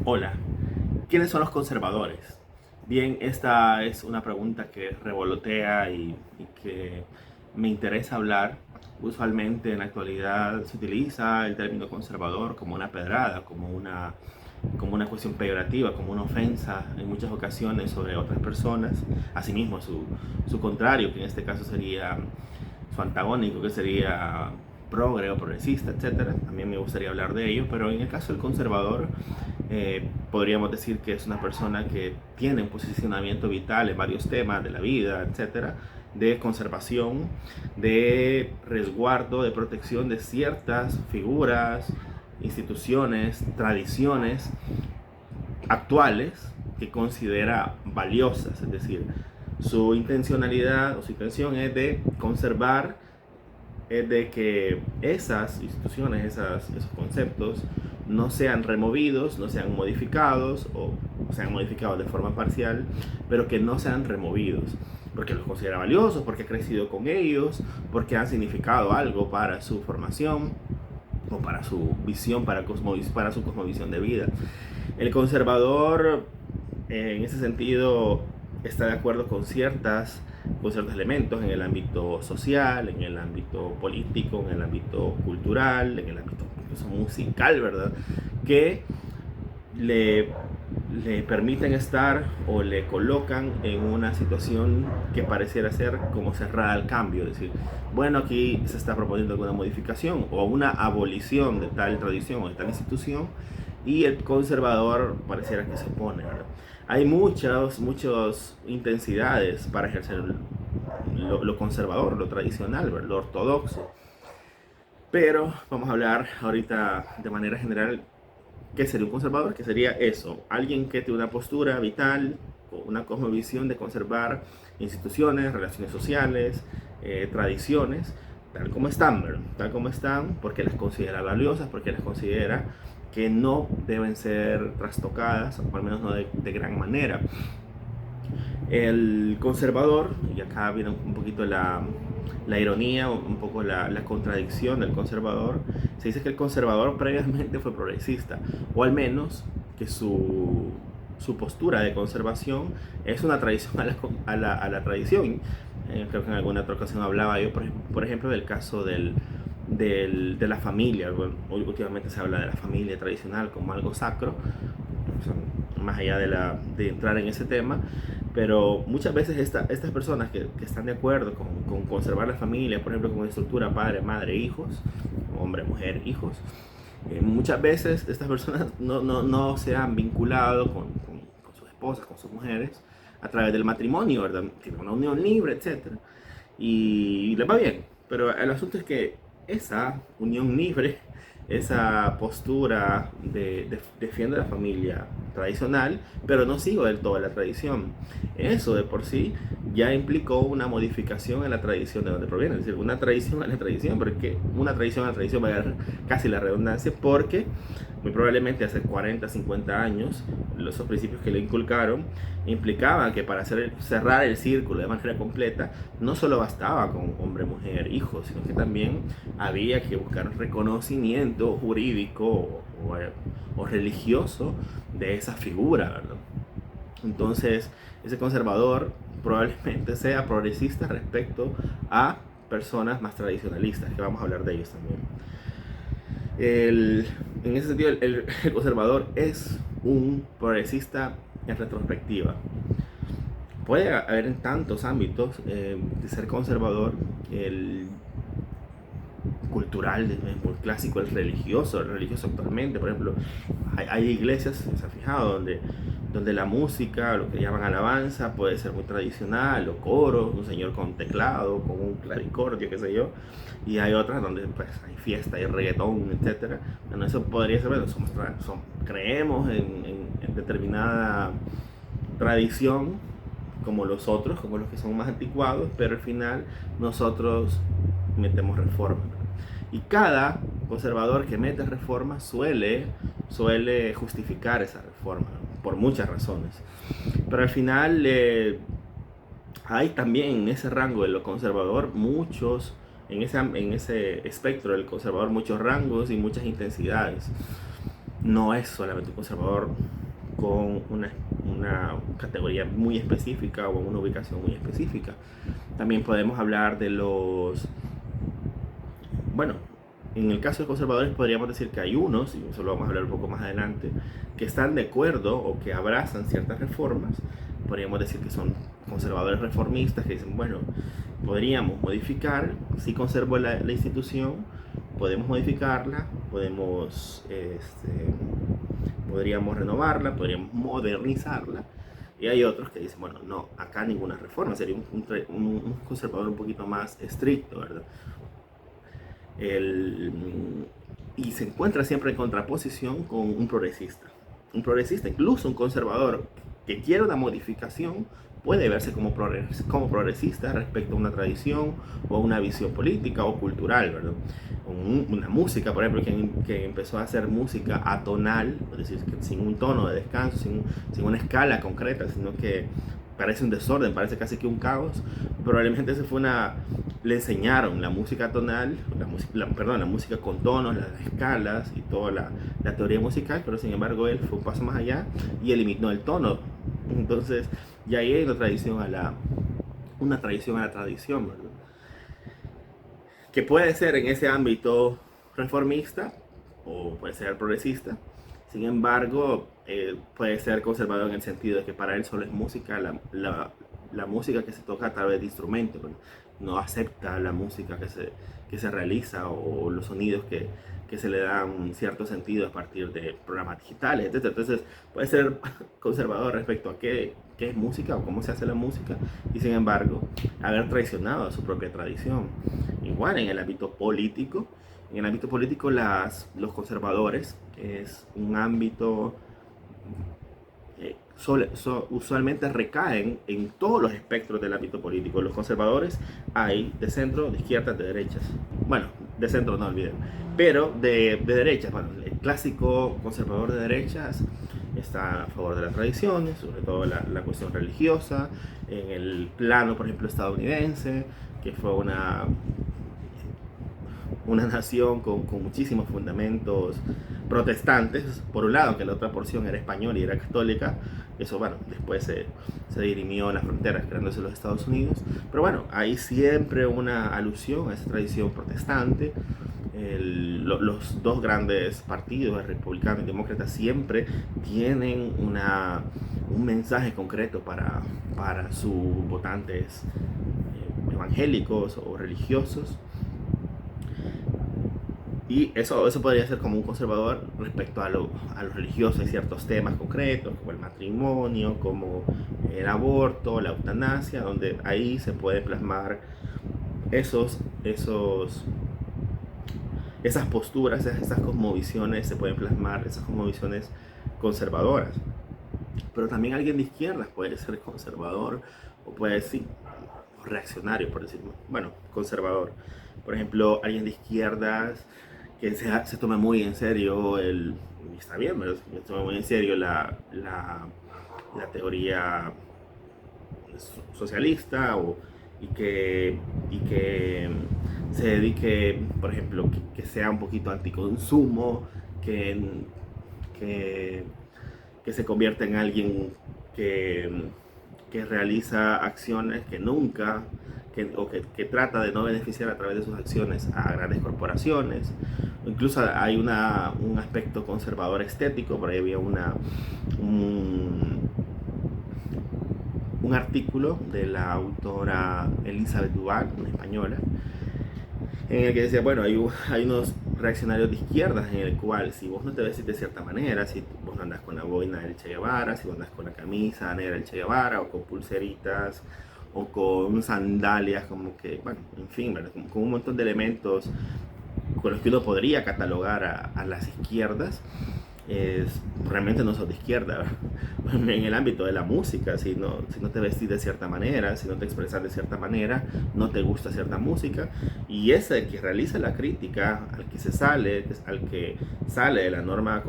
Hola, ¿quiénes son los conservadores? Bien, esta es una pregunta que revolotea y que me interesa hablar. Usualmente en la actualidad se utiliza el término conservador como una pedrada, como una cuestión peyorativa, como una ofensa en muchas ocasiones sobre otras personas. Asimismo, su contrario, que en este caso sería su antagónico, que sería progre o progresista, etcétera. También me gustaría hablar de ello, pero en el caso del conservador, podríamos decir que es una persona que tiene un posicionamiento vital en varios temas de la vida, etcétera, de conservación, de resguardo, de protección de ciertas figuras, instituciones, tradiciones actuales que considera valiosas, es decir, su intencionalidad o su intención es de conservar, es de que esas instituciones, esos conceptos no sean removidos, no sean modificados o sean modificados de forma parcial, pero que no sean removidos, porque los considera valiosos, porque ha crecido con ellos, porque han significado algo para su formación o para su visión, para su cosmovisión de vida. El conservador, en ese sentido, está de acuerdo con ciertos elementos en el ámbito social, en el ámbito político, en el ámbito cultural, en el ámbito incluso musical, ¿verdad? Que le, le permiten estar o le colocan en una situación que pareciera ser como cerrada al cambio, es decir, bueno, aquí se está proponiendo alguna modificación o una abolición de tal tradición o de tal institución y el conservador pareciera que se opone, ¿verdad? Hay muchas intensidades para ejercer lo conservador, lo tradicional, ¿verdad? Lo ortodoxo, pero vamos a hablar ahorita de manera general. ¿Qué sería un conservador? ¿Qué sería eso? Alguien que tiene una postura vital, una cosmovisión de conservar instituciones, relaciones sociales, tradiciones, tal como están, ¿verdad? Tal como están, porque las considera valiosas, porque las considera que no deben ser trastocadas, o al menos no de gran manera. El conservador, y acá viene un poquito la ironía, un poco la contradicción del conservador, se dice que el conservador previamente fue progresista, o al menos que su postura de conservación es una tradición a la tradición. Creo que en alguna otra ocasión hablaba yo, por ejemplo, del caso de la familia. Bueno, últimamente se habla de la familia tradicional como algo sacro, o sea, más allá de entrar en ese tema, pero muchas veces estas personas que están de acuerdo con conservar la familia, por ejemplo, con estructura padre, madre, hijos, hombre, mujer, hijos, muchas veces estas personas no se han vinculado con sus esposas, con sus mujeres, a través del matrimonio, ¿verdad? Tienen una unión libre, etcétera, y les va bien. Pero el asunto es que esa unión libre, esa postura defiende la familia tradicional, pero no sigo del todo la tradición. Eso de por sí ya implicó una modificación en la tradición de donde proviene, es decir, una tradición a la tradición, porque una tradición a la tradición va a dar casi la redundancia, porque muy probablemente hace 40, 50 años, los principios que le inculcaron implicaban que para cerrar el círculo de manera completa, no solo bastaba con hombre, mujer, hijos, sino que también había que buscar reconocimiento jurídico o religioso de esa figura, ¿verdad? Entonces, ese conservador probablemente sea progresista respecto a personas más tradicionalistas, que vamos a hablar de ellos también. En ese sentido, el conservador es un progresista en retrospectiva. Puede haber en tantos ámbitos de ser conservador, el cultural, muy clásico, el religioso actualmente, por ejemplo, hay iglesias, se ha fijado, donde la música, lo que llaman alabanza, puede ser muy tradicional, o coros, un señor con teclado, con un clavicordio, qué sé yo, y hay otras donde pues, hay fiesta, hay reggaetón, etcétera. Bueno, eso podría ser, bueno, creemos en determinada tradición, como los otros, como los que son más anticuados, pero al final nosotros metemos reformas. Y cada conservador que mete reforma suele justificar esa reforma, ¿no? Por muchas razones. Pero al final hay también en ese rango de lo conservador en ese espectro del conservador, muchos rangos y muchas intensidades. no es solamente un conservador con una categoría muy específica o una ubicación muy específica. También podemos hablar de los, bueno, en el caso de conservadores podríamos decir que hay unos, y eso lo vamos a hablar un poco más adelante, que están de acuerdo o que abrazan ciertas reformas. Podríamos decir que son conservadores reformistas que dicen, bueno, podríamos modificar, si conservo la institución, podemos modificarla, podríamos renovarla, podríamos modernizarla. Y hay otros que dicen, bueno, no, acá ninguna reforma, sería un conservador un poquito más estricto, ¿verdad? Y se encuentra siempre en contraposición con un progresista. Un progresista, incluso un conservador que quiere una modificación, puede verse como progresista respecto a una tradición o una visión política o cultural, ¿verdad? Una música, por ejemplo, que empezó a hacer música atonal, es decir, sin un tono de descanso, sin una escala concreta, sino que parece un desorden, parece casi que un caos. Probablemente le enseñaron la música tonal, la música con tonos, las escalas y toda la teoría musical, pero sin embargo él fue un paso más allá y eliminó el tono. Entonces ya ahí hay una tradición a la tradición, ¿verdad? Que puede ser en ese ámbito reformista o puede ser progresista. Sin embargo, puede ser conservador en el sentido de que para él solo es música, la música que se toca a través de instrumentos, ¿no? No acepta la música que se realiza o los sonidos que se le dan cierto sentido a partir de programas digitales, etc. Entonces puede ser conservador respecto a qué es música o cómo se hace la música y sin embargo haber traicionado a su propia tradición. Igual en el ámbito político, los conservadores es un ámbito usualmente recaen en todos los espectros del ámbito político. Los conservadores hay de centro, de izquierda, de derechas. Bueno, de centro no olviden, pero de derechas. Bueno, el clásico conservador de derechas está a favor de las tradiciones, sobre todo la cuestión religiosa, en el plano, por ejemplo, estadounidense, que fue una nación con muchísimos fundamentos protestantes, por un lado, que la otra porción era española y era católica. Eso, bueno, después se dirimió en las fronteras, creándose los Estados Unidos. Pero bueno, hay siempre una alusión a esa tradición protestante. Los dos grandes partidos, el republicano y demócrata, siempre tienen un mensaje concreto para sus votantes evangélicos o religiosos. Y eso podría ser como un conservador respecto a lo religioso. Hay ciertos temas concretos, como el matrimonio, como el aborto, la eutanasia, donde ahí se puede plasmar esas posturas, esas cosmovisiones, se pueden plasmar esas cosmovisiones conservadoras. Pero también alguien de izquierdas puede ser conservador, o puede ser reaccionario, por decirlo. Bueno, conservador. Por ejemplo, alguien de izquierdas que se toma muy en serio está bien, pero se toma muy en serio la teoría socialista y que se dedique, por ejemplo, que sea un poquito anticonsumo, que se convierta en alguien que realiza acciones que trata de no beneficiar a través de sus acciones a grandes corporaciones. Incluso hay un aspecto conservador estético. Por ahí había un artículo de la autora Elizabeth Duval, una española, en el que decía, bueno, hay unos reaccionarios de izquierdas en el cual si vos no te vestes de cierta manera, si vos no andas con la boina del Che Guevara, si vos andas con la camisa negra del Che Guevara o con pulseritas o con sandalias, como que, bueno, en fin, ¿verdad? Con un montón de elementos con los que uno podría catalogar a las izquierdas, realmente no sos de izquierda, ¿verdad? En el ámbito de la música, si no te vestís de cierta manera, si no te expresas de cierta manera, no te gusta cierta música, y ese que realiza la crítica, al que sale de la norma,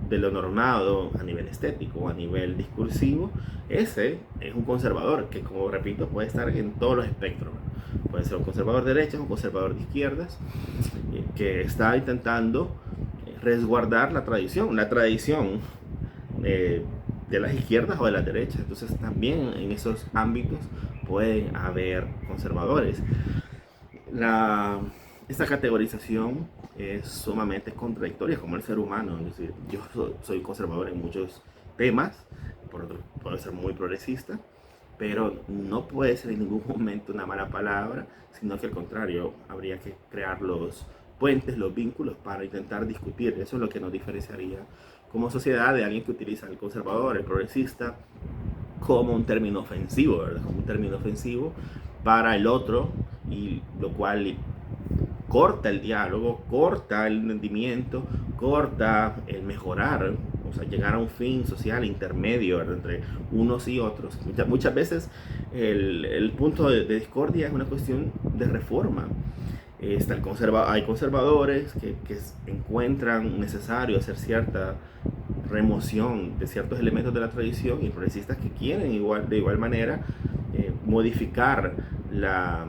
de lo normado a nivel estético, a nivel discursivo, ese es un conservador que, como repito, puede estar en todos los espectros. Puede ser un conservador de derechas, un conservador de izquierdas, que está intentando resguardar la tradición de las izquierdas o de las derechas. Entonces también en esos ámbitos pueden haber conservadores. Esta categorización es sumamente contradictoria como el ser humano. Es decir, yo soy conservador en muchos temas, por otro, puedo ser muy progresista, pero no puede ser en ningún momento una mala palabra, sino que al contrario, habría que crear los puentes, los vínculos para intentar discutir. Eso es lo que nos diferenciaría como sociedad de alguien que utiliza el conservador, el progresista, como un término ofensivo, ¿verdad? Como un término ofensivo para el otro, y lo cual corta el diálogo, corta el entendimiento, corta el mejorar, o sea, llegar a un fin social intermedio, ¿verdad?, entre unos y otros. Muchas veces el punto de discordia es una cuestión de reforma. Hay conservadores que encuentran necesario hacer cierta remoción de ciertos elementos de la tradición, y progresistas que quieren de igual manera modificar la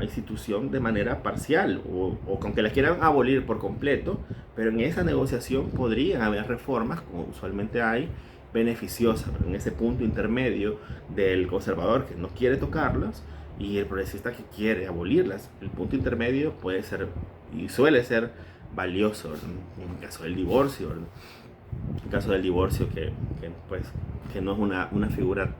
institución de manera parcial, o aunque la quieran abolir por completo, pero en esa negociación podrían haber reformas, como usualmente hay, beneficiosas, pero en ese punto intermedio del conservador que no quiere tocarlas y el progresista que quiere abolirlas. El punto intermedio puede ser y suele ser valioso, ¿verdad?, en el caso del divorcio, ¿verdad?, el caso del divorcio que no es una figura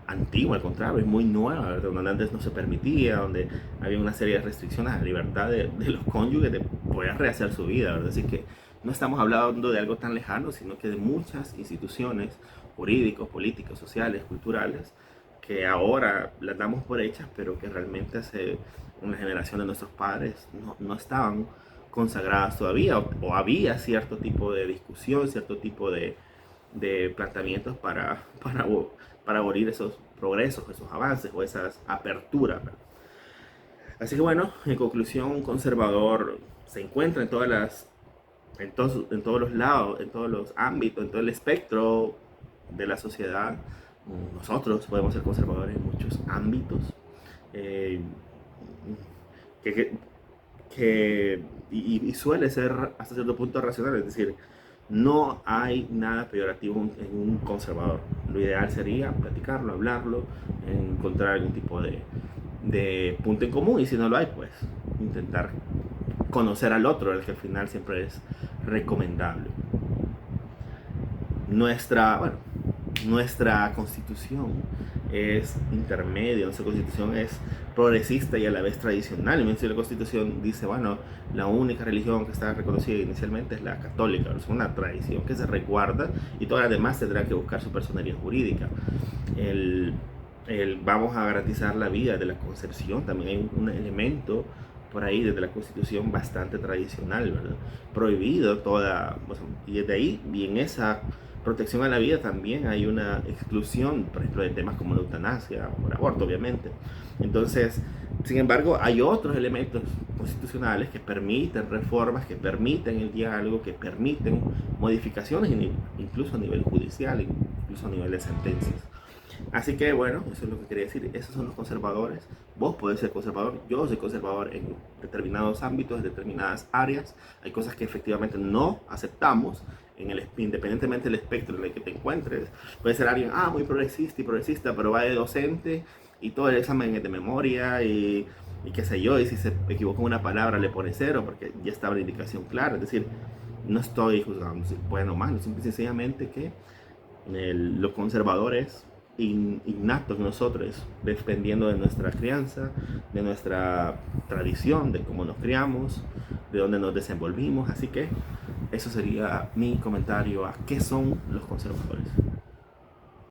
antigua, al contrario, es muy nueva, ¿verdad?, donde antes no se permitía, donde había una serie de restricciones a la libertad de los cónyuges de poder rehacer su vida, ¿verdad? Así que no estamos hablando de algo tan lejano, sino que de muchas instituciones jurídicas, políticas, sociales, culturales, que ahora las damos por hechas, pero que realmente hace una generación de nuestros padres no estaban consagradas todavía, o había cierto tipo de discusión, cierto tipo de planteamientos para abolir esos progresos, esos avances o esas aperturas, ¿verdad? Así que bueno, en conclusión, un conservador se encuentra en todos los lados, en todos los ámbitos, en todo el espectro de la sociedad. Nosotros podemos ser conservadores en muchos ámbitos, eh, que, y suele ser hasta cierto punto racional, es decir, no hay nada peyorativo en un conservador. Lo ideal sería platicarlo, hablarlo, encontrar algún tipo de punto en común, y si no lo hay, pues intentar conocer al otro, el que al final siempre es recomendable. Nuestra constitución es intermedia, nuestra constitución es progresista y a la vez tradicional. Y la constitución dice, bueno, la única religión que está reconocida inicialmente es la católica, es una tradición que se resguarda, y todas las demás tendrán que buscar su personería jurídica. Vamos a garantizar la vida de la concepción, también hay un elemento por ahí desde la constitución bastante tradicional, ¿verdad? Prohibido y desde ahí, y en esa protección a la vida también hay una exclusión, por ejemplo, de temas como la eutanasia o el aborto, obviamente. Entonces, sin embargo, hay otros elementos constitucionales que permiten reformas, que permiten el diálogo, que permiten modificaciones, incluso a nivel judicial, incluso a nivel de sentencias. Así que bueno, eso es lo que quería decir. Esos son los conservadores. Vos podés ser conservador, yo soy conservador en determinados ámbitos, en determinadas áreas. Hay cosas que efectivamente no aceptamos, independientemente del espectro en el que te encuentres. Puede ser alguien muy progresista, pero va de docente y todo el examen es de memoria y qué sé yo, y si se equivoca en una palabra le pone 0 porque ya estaba la indicación clara. Es decir, no estoy juzgando si bueno o malo, simple y sencillamente que los conservadores innatos en nosotros, dependiendo de nuestra crianza, de nuestra tradición, de cómo nos criamos, de dónde nos desenvolvimos. Así que eso sería mi comentario a qué son los conservadores.